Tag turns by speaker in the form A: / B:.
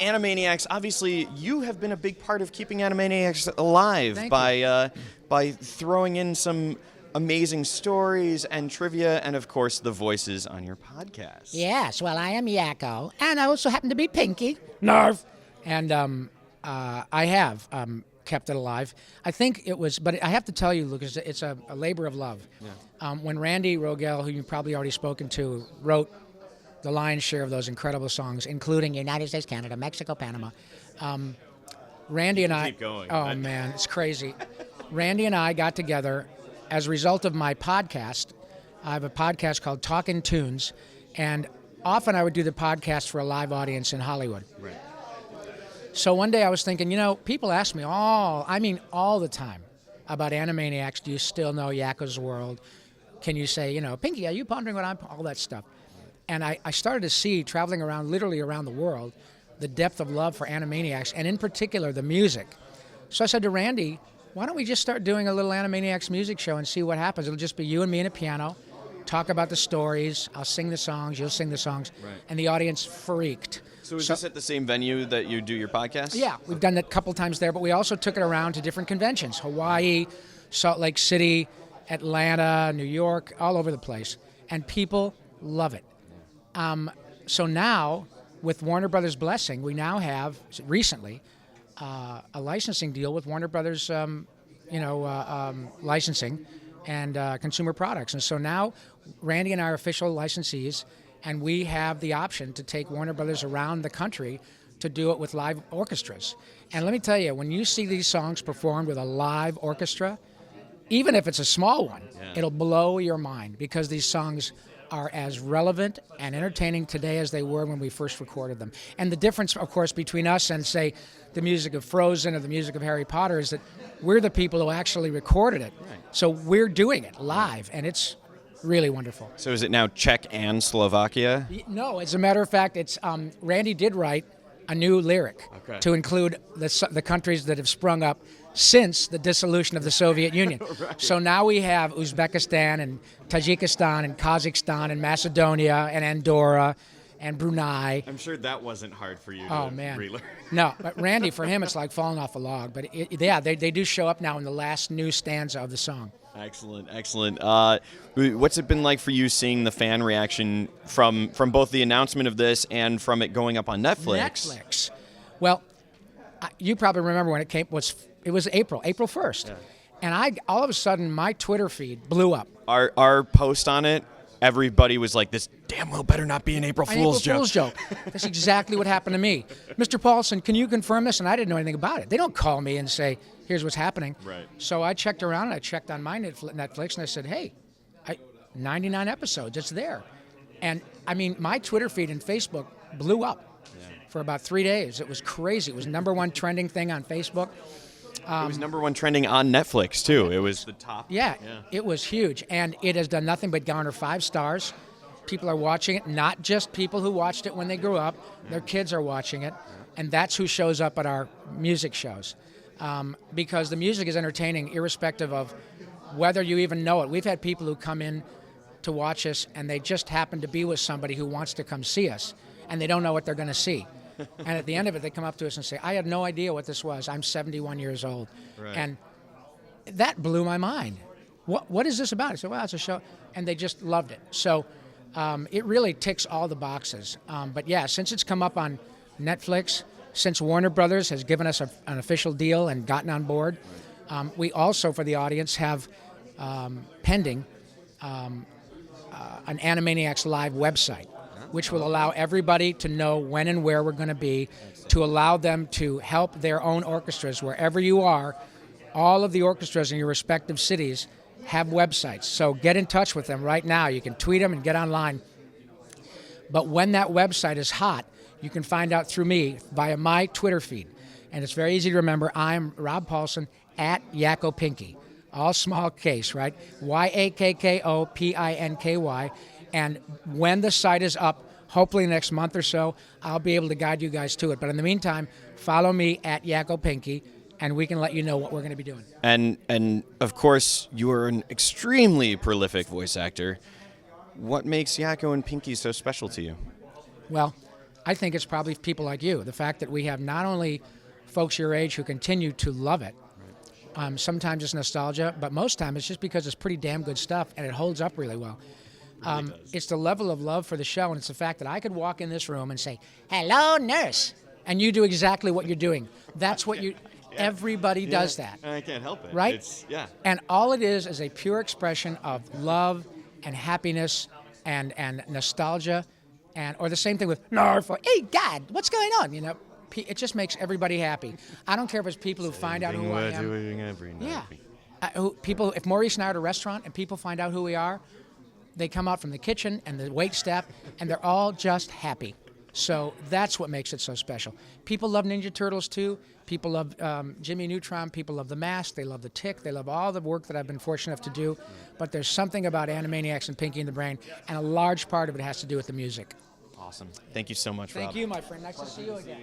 A: Animaniacs, obviously, you have been a big part of keeping Animaniacs alive by throwing in some amazing stories and trivia and, of course, the voices on your podcast.
B: Yes, well, I am Yakko, and I also happen to be Pinky. Narf. And I have kept it alive. I think it was, but I have to tell you, Lucas, it's a labor of love. Yeah. When Randy Rogel, who you've probably already spoken to, wrote the lion's share of those incredible songs, including United States, Canada, Mexico, Panama, Randy and I...
A: Keep going.
B: Oh, man, it's crazy. Randy and I got together as a result of my podcast. I have a podcast called Talkin' Tunes, and often I would do the podcast for a live audience in Hollywood.
A: Right.
B: So one day I was thinking, people ask me all the time about Animaniacs. Do you still know Yakko's World? Can you say, Pinky, are you pondering what I'm... All that stuff. And I started to see, traveling around, literally around the world, the depth of love for Animaniacs, and in particular, the music. So I said to Randy, why don't we just start doing a little Animaniacs music show and see what happens? It'll just be you and me and a piano, talk about the stories, I'll sing the songs, you'll sing the songs,
A: right.
B: And the audience freaked.
A: So is this at the same venue that you do your podcast?
B: Yeah, we've done that a couple times there, but we also took it around to different conventions, Hawaii, Salt Lake City, Atlanta, New York, all over the place, and people love it. So now, with Warner Brothers' blessing, we now have, recently, a licensing deal with Warner Brothers, licensing and consumer products. And so now, Randy and I are official licensees, and we have the option to take Warner Brothers around the country to do it with live orchestras. And let me tell you, when you see these songs performed with a live orchestra, even if it's a small one, it'll blow your mind, because these songs are as relevant and entertaining today as they were when we first recorded them. And the difference, of course, between us and, say, the music of Frozen or the music of Harry Potter is that we're the people who actually recorded it. Right. So we're doing it live, and it's really wonderful.
A: So is it now Czech and Slovakia?
B: No, as a matter of fact, it's Randy did write a new lyric to include the countries that have sprung up since the dissolution of the Soviet Union. Right. So now we have Uzbekistan and Tajikistan and Kazakhstan and Macedonia and Andorra and Brunei.
A: I'm sure that wasn't hard for you to relearn.
B: No, but Randy, for him, it's like falling off a log. But they do show up now in the last new stanza of the song.
A: Excellent, excellent. What's it been like for you seeing the fan reaction from both the announcement of this and from it going up on Netflix?
B: Well, you probably remember when it came. It was April 1st. Yeah. And all of a sudden, my Twitter feed blew up.
A: Our post on it, everybody was like, this damn well better not be an April Fool's joke.
B: That's exactly what happened to me. Mr. Paulson, can you confirm this? And I didn't know anything about it. They don't call me and say, here's what's happening.
A: Right.
B: So I checked around, and I checked on my Netflix, and I said, hey, 99 episodes, it's there. And, my Twitter feed and Facebook blew up for about 3 days. It was crazy. It was #1 trending thing on Facebook.
A: It was #1 trending on Netflix, too. It was the top.
B: Yeah, it was huge. And it has done nothing but garner 5 stars. People are watching it, not just people who watched it when they grew up. Their kids are watching it. And that's who shows up at our music shows. Because the music is entertaining irrespective of whether you even know it. We've had people who come in to watch us, and they just happen to be with somebody who wants to come see us, and they don't know what they're going to see. And at the end of it, they come up to us and say, I had no idea what this was. I'm 71 years old.
A: Right.
B: And that blew my mind. What is this about? I said, well, it's a show. And they just loved it. So it really ticks all the boxes. But yeah, since it's come up on Netflix, since Warner Brothers has given us an official deal and gotten on board, we also, for the audience, have pending an Animaniacs Live website, which will allow everybody to know when and where we're going to be, to allow them to help their own orchestras wherever you are. All of the orchestras in your respective cities have websites, so get in touch with them right now. You can tweet them and get online. But when that website is hot, you can find out through me via my Twitter feed. And it's very easy to remember. I'm Rob Paulson at Yakko Pinky. All small case, right? YAKKOPINKY. And when the site is up, hopefully next month or so, I'll be able to guide you guys to it. But in the meantime, follow me at Yakko Pinky, and we can let you know what we're going to be doing.
A: And of course, you are an extremely prolific voice actor. What makes Yakko and Pinky so special to you?
B: Well, I think it's probably people like you. The fact that we have not only folks your age who continue to love it. Sometimes it's nostalgia, but most time it's just because it's pretty damn good stuff and it holds up really well. It's the level of love for the show, and it's the fact that I could walk in this room and say, "Hello, nurse," and you do exactly what you're doing. That's what you. Everybody does that.
A: And I can't help it.
B: Right?
A: It's, yeah.
B: And all it is a pure expression of love and happiness and nostalgia, or the same thing with "Narf," "Hey, God, what's going on?" You know, it just makes everybody happy. I don't care if it's people who find out who I am.
A: Doing every night.
B: Yeah. People, if Maurice and I are at a restaurant and people find out who we are, they come out from the kitchen and the wait staff, and they're all just happy. So that's what makes it so special. People love Ninja Turtles too. People love Jimmy Neutron. People love The Mask. They love The Tick. They love all the work that I've been fortunate enough to do. But there's something about Animaniacs and Pinky and the Brain, and a large part of it has to do with the music.
A: Awesome. Thank you so much, Rob.
B: Thank you, my friend. Nice to see you again.